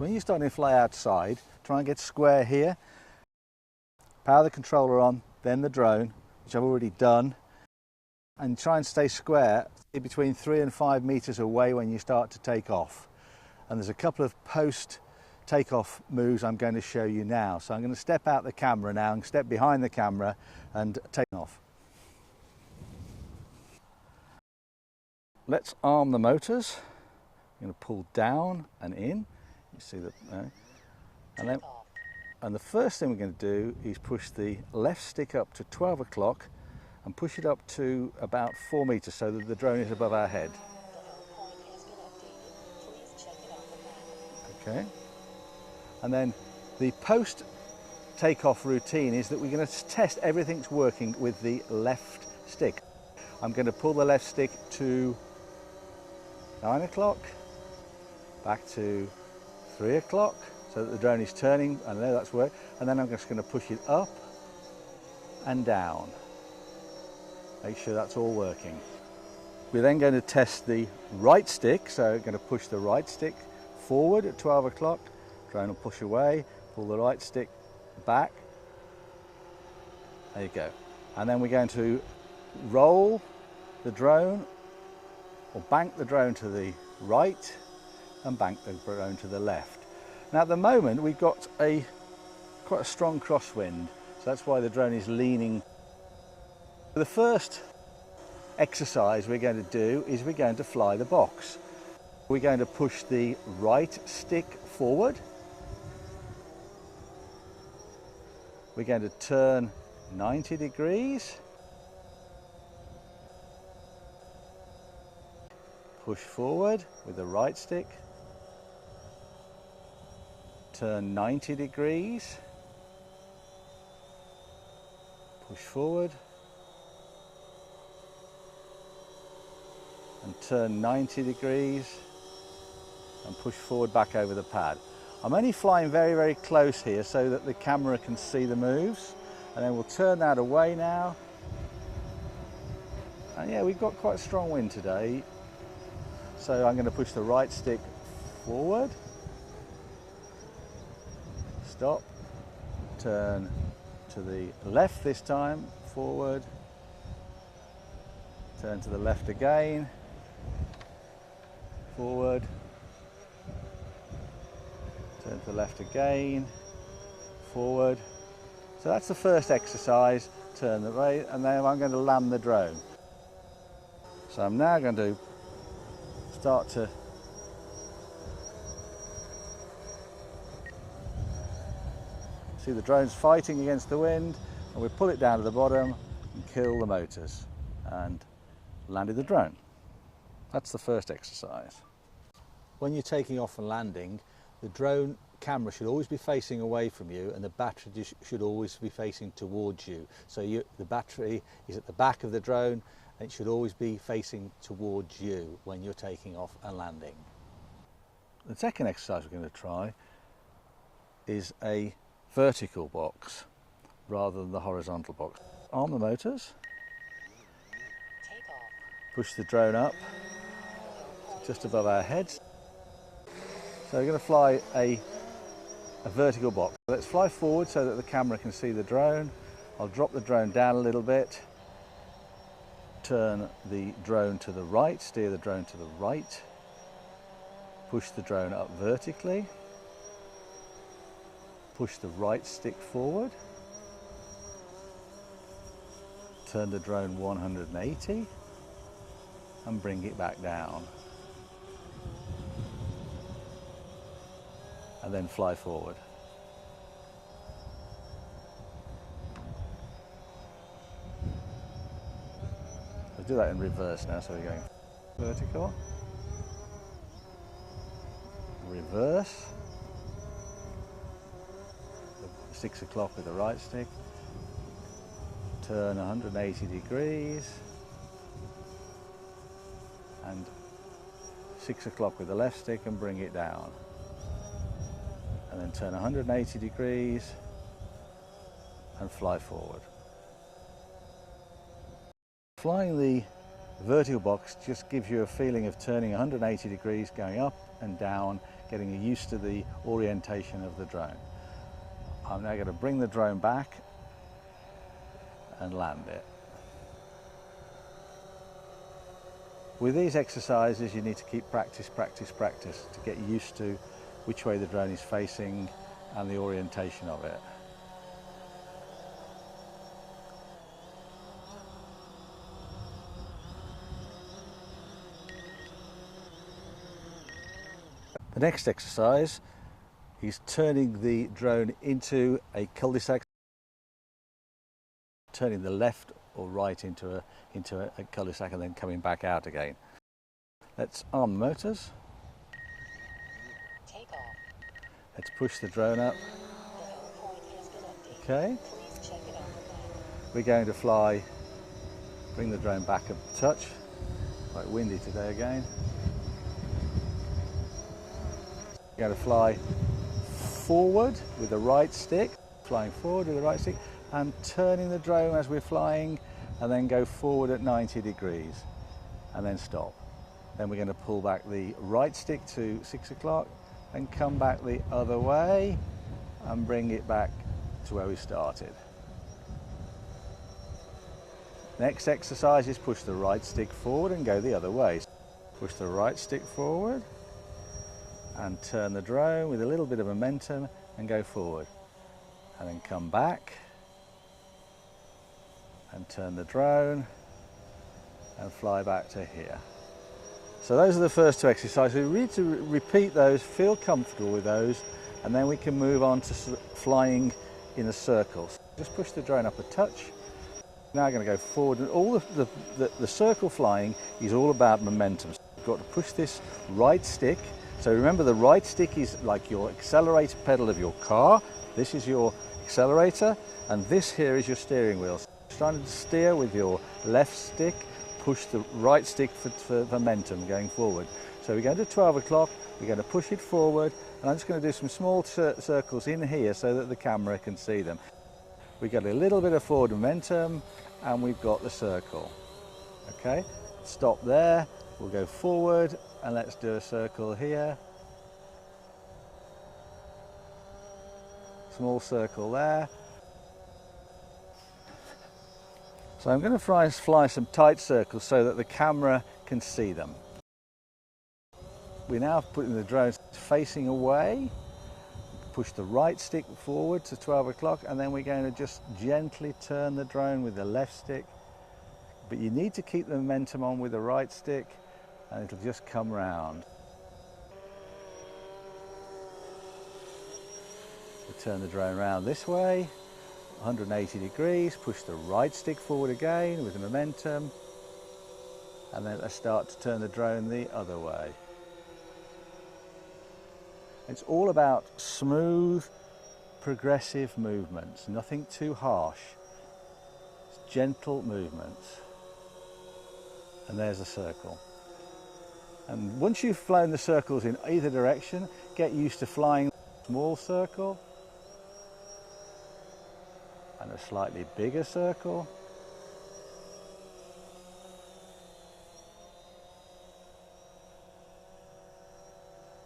when you're starting to fly outside, try and get square here. Power the controller on, then the drone, which I've already done, and try and stay square between 3 and 5 meters away when you start to take off. And there's a couple of post takeoff moves I'm going to show you now. So I'm going to step out the camera now and step behind the camera and take off. Let's arm the motors. I'm going to pull down and in. You see that? And the first thing we're going to do is push the left stick up to 12 o'clock and push it up to about 4 meters so that the drone is above our head. Okay. And then the post takeoff routine is that we're going to test everything's working with the left stick. I'm going to pull the left stick to 9 o'clock, back to 3 o'clock, so that the drone is turning. I know that's work. And then I'm just going to push it up and down. Make sure that's all working. We're then going to test the right stick, so we're going to push the right stick forward at 12 o'clock. Drone will push away, pull the right stick back. There you go. And then we're going to roll the drone, or bank the drone to the right and bank the drone to the left. Now at the moment we've got quite a strong crosswind, so that's why the drone is leaning. The first exercise we're going to do is we're going to fly the box. We're going to push the right stick forward. We're going to turn 90 degrees. Push forward with the right stick. Turn 90 degrees. Push forward. And turn 90 degrees and push forward back over the pad. I'm only flying very, very close here so that the camera can see the moves, and then we'll turn that away now. And yeah, we've got quite a strong wind today, so I'm going to push the right stick forward, stop, turn to the left this time, forward, turn to the left again, forward, turn to the left again, forward. So that's the first exercise, turn the way, and then I'm going to land the drone. So I'm now going to start to see the drone's fighting against the wind, and we pull it down to the bottom and kill the motors, and landed the drone. That's the first exercise. When you're taking off and landing, the drone camera should always be facing away from you, and the battery should always be facing towards you. So the battery is at the back of the drone, and it should always be facing towards you when you're taking off and landing. The second exercise we're going to try is a vertical box rather than the horizontal box. Arm the motors, push the drone up just above our heads. So we're going to fly a vertical box. Let's fly forward so that the camera can see the drone. I'll drop the drone down a little bit, turn the drone to the right, steer the drone to the right, push the drone up vertically, push the right stick forward, turn the drone 180 and bring it back down. And then fly forward. I'll do that in reverse now, so we're going vertical, reverse, 6 o'clock with the right stick, turn 180 degrees, and 6 o'clock with the left stick and bring it down. And then turn 180 degrees and fly forward. Flying the The vertical box just gives you a feeling of turning 180 degrees, going up and down, getting used to the orientation of the drone. I'm now going to bring the drone back and land it. With these exercises, you need to keep practice to get used to which way the drone is facing and the orientation of it. The next exercise is turning the drone into a cul-de-sac, turning the left or right into a cul-de-sac and then coming back out again. Let's arm the motors. Take off. Let's push the drone up. Okay. We're going to fly, bring the drone back a touch. Quite windy today again. We're going to fly forward with the right stick, flying forward with the right stick, and turning the drone as we're flying, and then go forward at 90 degrees, and then stop. Then we're going to pull back the right stick to 6 o'clock, and come back the other way, and bring it back to where we started. Next exercise is push the right stick forward and go the other way. Push the right stick forward, and turn the drone with a little bit of momentum and go forward, and then come back and turn the drone and fly back to here. So those are the first two exercises. We need to repeat those, feel comfortable with those, and then we can move on to flying in a circle. Just push the drone up a touch. Now I'm going to go forward, and all the circle flying is all about momentum. So you've got to push this right stick. So remember, the right stick is like your accelerator pedal of your car. This is your accelerator, and this here is your steering wheel. So trying to steer with your left stick, push the right stick for momentum going forward. So we're going to 12 o'clock, we're going to push it forward, and I'm just going to do some small circles in here so that the camera can see them. We've got a little bit of forward momentum, and we've got the circle. Okay, stop there, we'll go forward, and let's do a circle here. Small circle there. So I'm going to fly some tight circles so that the camera can see them. We're now putting the drone facing away. Push the right stick forward to 12 o'clock, and then we're going to just gently turn the drone with the left stick. But you need to keep the momentum on with the right stick, and it'll just come round. We turn the drone around this way, 180 degrees, push the right stick forward again with the momentum, and then let's start to turn the drone the other way. It's all about smooth, progressive movements, nothing too harsh. It's gentle movements. And there's a circle. And once you've flown the circles in either direction, get used to flying a small circle and a slightly bigger circle.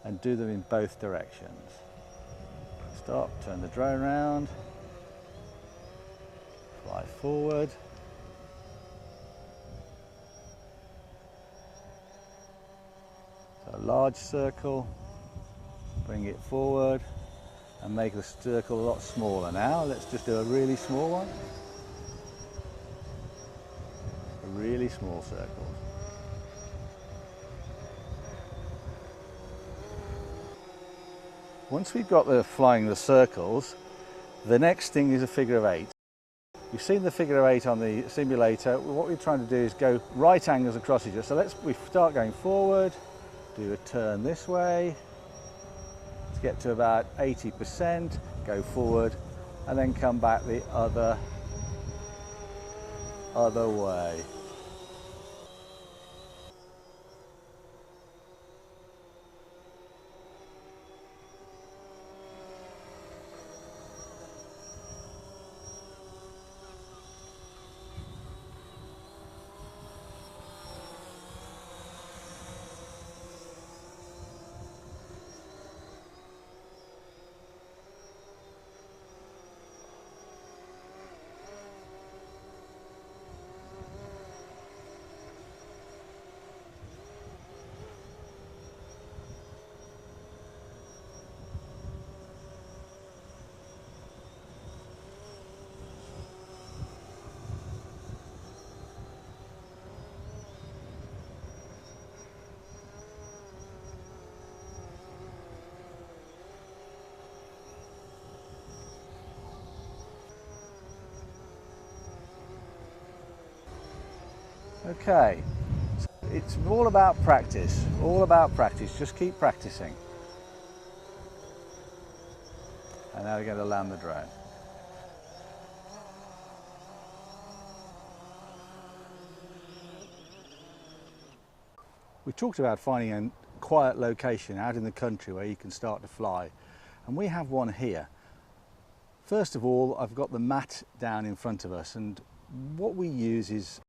And do them in both directions. Stop, turn the drone around, fly forward. So a large circle, bring it forward, and make the circle a lot smaller. Now let's just do a really small one. A really small circle. Once we've got flying the circles, the next thing is a figure of 8. You've seen the figure of 8 on the simulator. What we're trying to do is go right angles across each other. So we start going forward, do a turn this way, to get to about 80%, go forward, and then come back the other way. Okay, so it's all about practice, just keep practicing. And now we're going to land the drone. We talked about finding a quiet location out in the country where you can start to fly, and we have one here. First of all, I've got the mat down in front of us, and what we use is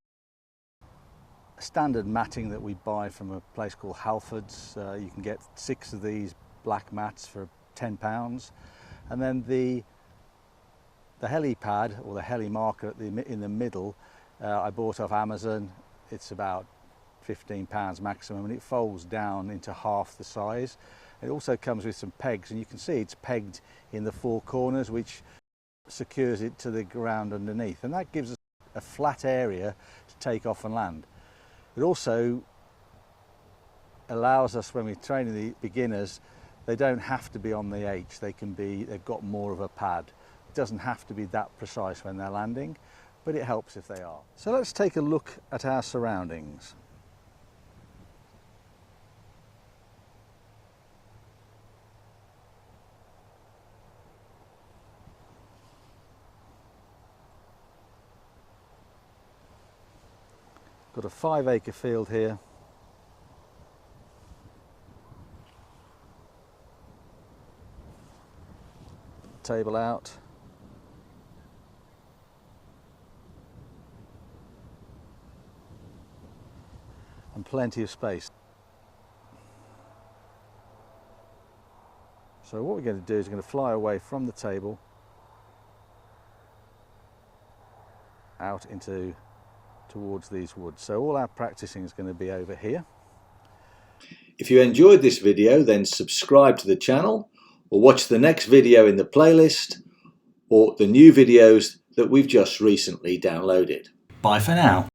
standard matting that we buy from a place called Halfords. You can get 6 of these black mats for £10, and then the helipad or the heli marker in the middle I bought off Amazon. It's about £15 maximum, and it folds down into half the size. It also comes with some pegs, and you can see it's pegged in the 4 corners, which secures it to the ground underneath, and that gives us a flat area to take off and land. It also allows us, when we're training the beginners, they don't have to be on the H, they've got more of a pad. It doesn't have to be that precise when they're landing, but it helps if they are. So let's take a look at our surroundings. Got a 5-acre field here. Table out. And plenty of space. So what we're going to do is we're going to fly away from the table out towards these woods. So all our practicing is going to be over here. If you enjoyed this video, then subscribe to the channel or watch the next video in the playlist or the new videos that we've just recently downloaded. Bye for now.